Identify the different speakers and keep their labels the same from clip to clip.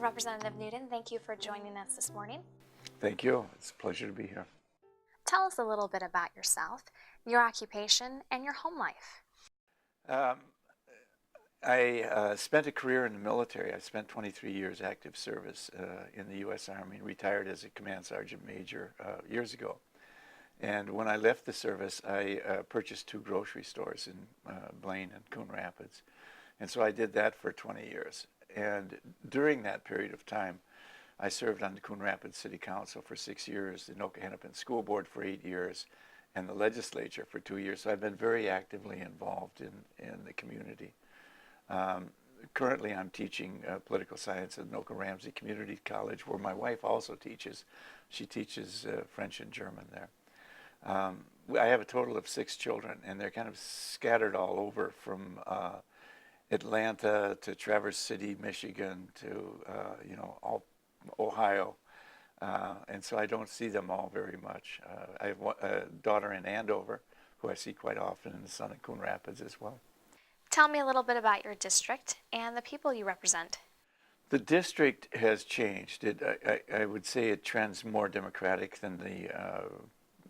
Speaker 1: Representative Newton, thank you for joining us this morning.
Speaker 2: Thank you. It's a pleasure to be here.
Speaker 1: Tell us a little bit about yourself, your occupation, and your home life.
Speaker 2: I spent a career in the military. I spent 23 years active service in the U.S. Army and retired as a command sergeant major years ago. And when I left the service, I purchased 2 grocery stores in Blaine and Coon Rapids. And so I did that for 20 years. And during that period of time, I served on the Coon Rapids City Council for 6 years, the Anoka-Hennepin School Board for 8 years, and the legislature for 2 years. So I've been very actively involved in the community. Currently, I'm teaching political science at Anoka Ramsey Community College, where my wife also teaches. She teaches French and German there. I have a total of 6 children, and they're kind of scattered all over from Atlanta to Traverse City, Michigan, to all Ohio, and so I don't see them all very much. I have a daughter in Andover, who I see quite often, and a son in Coon Rapids as well.
Speaker 1: Tell me a little bit about your district and the people you represent.
Speaker 2: The district has changed. I would say it trends more Democratic than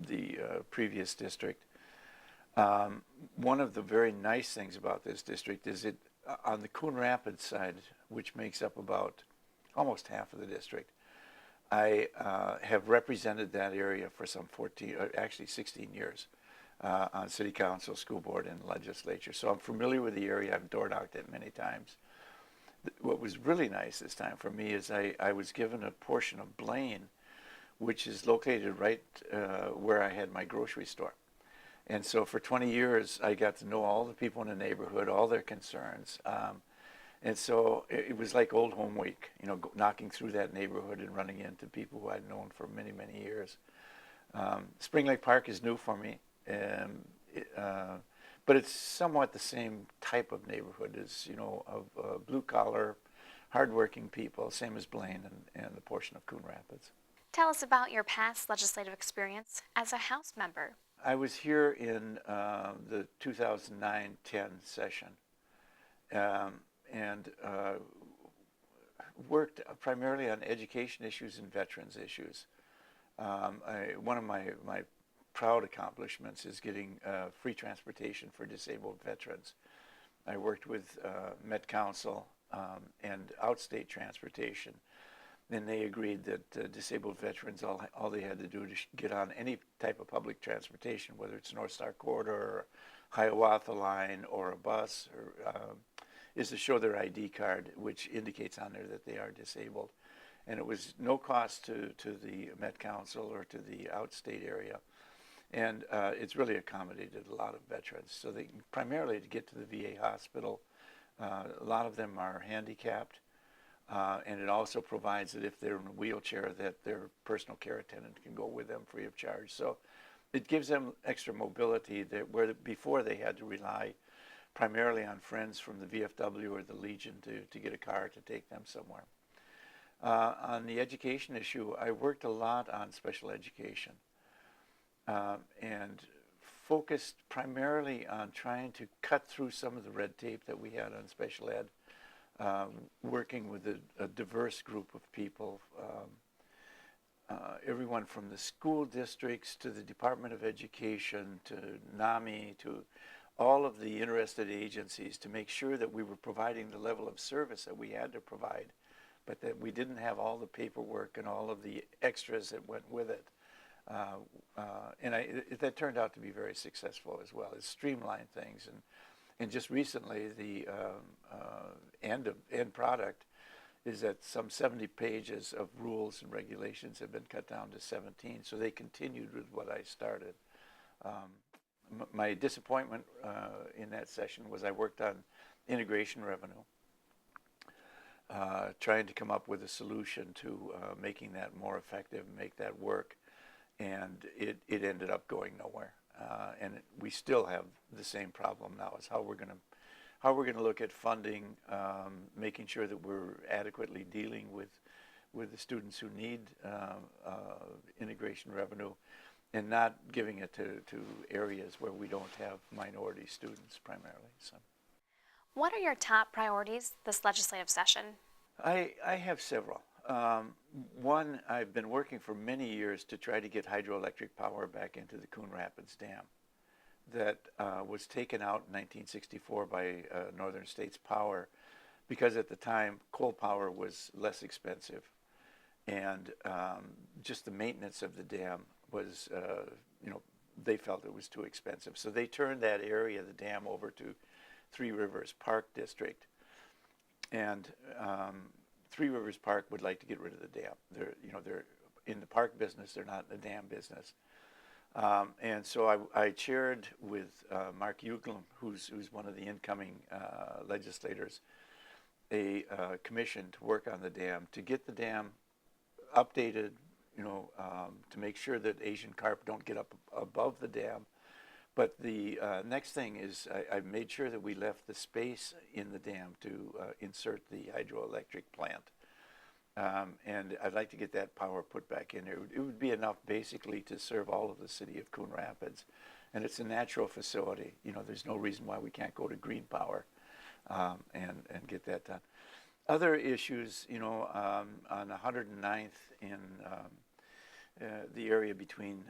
Speaker 2: the previous district. One of the very nice things about this district is on the Coon Rapids side, which makes up about almost half of the district, I have represented that area for some 16 years on city council, school board, and legislature. So I'm familiar with the area. I've door-knocked it many times. What was really nice this time for me is I was given a portion of Blaine, which is located right where I had my grocery store. And so for 20 years, I got to know all the people in the neighborhood, all their concerns. And so it was like old home week, knocking through that neighborhood and running into people who I'd known for many, many years. Spring Lake Park is new for me, but it's somewhat the same type of neighborhood as, of blue-collar, hardworking people, same as Blaine and the portion of Coon Rapids.
Speaker 1: Tell us about your past legislative experience as a House member.
Speaker 2: I was here in the 2009-10 session and worked primarily on education issues and veterans issues. One of my proud accomplishments is getting free transportation for disabled veterans. I worked with Met Council and outstate transportation. Then they agreed that disabled veterans, all they had to do to get on any type of public transportation, whether it's North Star Corridor or Hiawatha Line or a bus, is to show their ID card, which indicates on there that they are disabled. And it was no cost to the Met Council or to the outstate area. And it's really accommodated a lot of veterans. So they primarily to get to the VA hospital, a lot of them are handicapped. And it also provides that if they're in a wheelchair, that their personal care attendant can go with them free of charge. So it gives them extra mobility that where before they had to rely primarily on friends from the VFW or the Legion to get a car to take them somewhere. On the education issue, I worked a lot on special education and focused primarily on trying to cut through some of the red tape that we had on special ed. Working with a diverse group of people, everyone from the school districts to the Department of Education to NAMI to all of the interested agencies to make sure that we were providing the level of service that we had to provide, but that we didn't have all the paperwork and all of the extras that went with it. That turned out to be very successful as well. It streamlined things. And just recently, the end product is that some 70 pages of rules and regulations have been cut down to 17. So they continued with what I started. My disappointment in that session was I worked on integration revenue, trying to come up with a solution to making that more effective, make that work. And it ended up going nowhere. And we still have the same problem now is how we're going to look at funding, making sure that we're adequately dealing with the students who need integration revenue, and not giving it to areas where we don't have minority students primarily. So,
Speaker 1: what are your top priorities this legislative session?
Speaker 2: I have several. One, I've been working for many years to try to get hydroelectric power back into the Coon Rapids Dam that was taken out in 1964 by Northern States Power because at the time coal power was less expensive and just the maintenance of the dam was, you know, they felt it was too expensive. So they turned that area of the dam over to Three Rivers Park District. And Three Rivers Park would like to get rid of the dam. They're in the park business. They're not in the dam business. And so I chaired with Mark Uglum, who's one of the incoming legislators, a commission to work on the dam to get the dam updated. To make sure that Asian carp don't get up above the dam. But the next thing is I made sure that we left the space in the dam to insert the hydroelectric plant. And I'd like to get that power put back in there. It would be enough basically to serve all of the city of Coon Rapids. And it's a natural facility. There's no reason why we can't go to green power and get that done. Other issues, on 109th in the area between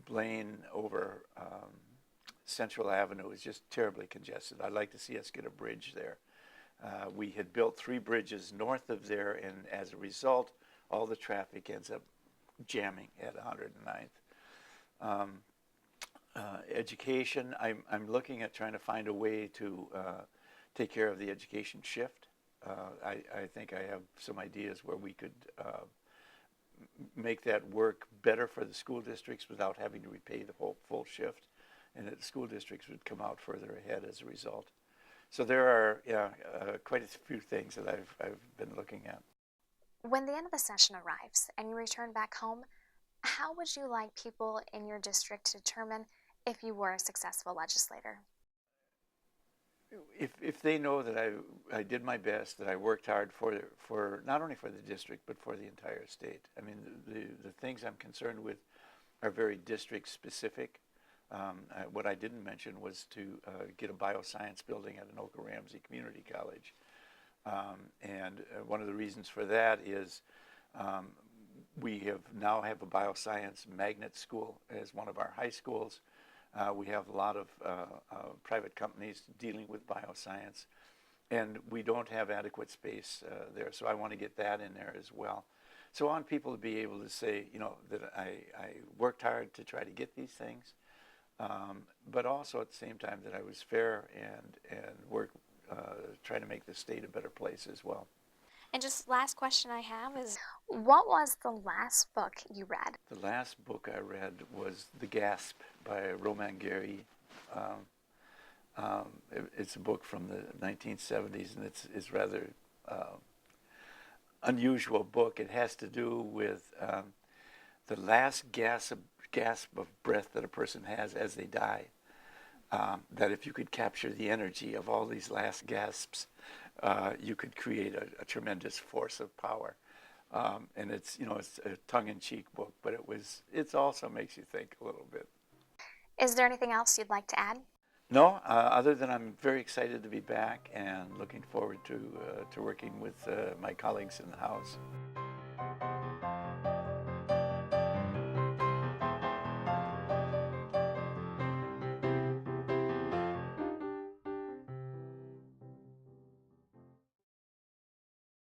Speaker 2: Blaine over Central Avenue is just terribly congested. I'd like to see us get a bridge there. We had built 3 bridges north of there, and as a result, all the traffic ends up jamming at 109th. Education, I'm looking at trying to find a way to take care of the education shift. I think I have some ideas where we could make that work better for the school districts without having to repay the whole full shift, and that the school districts would come out further ahead as a result. So there are quite a few things that I've been looking at.
Speaker 1: When the end of the session arrives and you return back home, how would you like people in your district to determine if you were a successful legislator?
Speaker 2: If they know that I did my best, that I worked hard for not only for the district but for the entire state. I mean, the things I'm concerned with are very district specific. What I didn't mention was to get a bioscience building at Anoka Ramsey Community College. And one of the reasons for that is we now have a bioscience magnet school as one of our high schools. We have a lot of private companies dealing with bioscience, and we don't have adequate space there. So I want to get that in there as well. So I want people to be able to say, that I worked hard to try to get these things, but also at the same time that I was fair and worked trying to make the state a better place as well.
Speaker 1: And just last question I have is, what was the last book you read?
Speaker 2: The last book I read was The Gasp by Roman Gary. It's a book from the 1970s, and it's rather unusual book. It has to do with the last gasp of breath that a person has as they die. That if you could capture the energy of all these last gasps, you could create a tremendous force of power. And it's a tongue-in-cheek book, but it also makes you think a little bit.
Speaker 1: Is there anything else you'd like to add?
Speaker 2: No, other than I'm very excited to be back and looking forward to working with my colleagues in the House.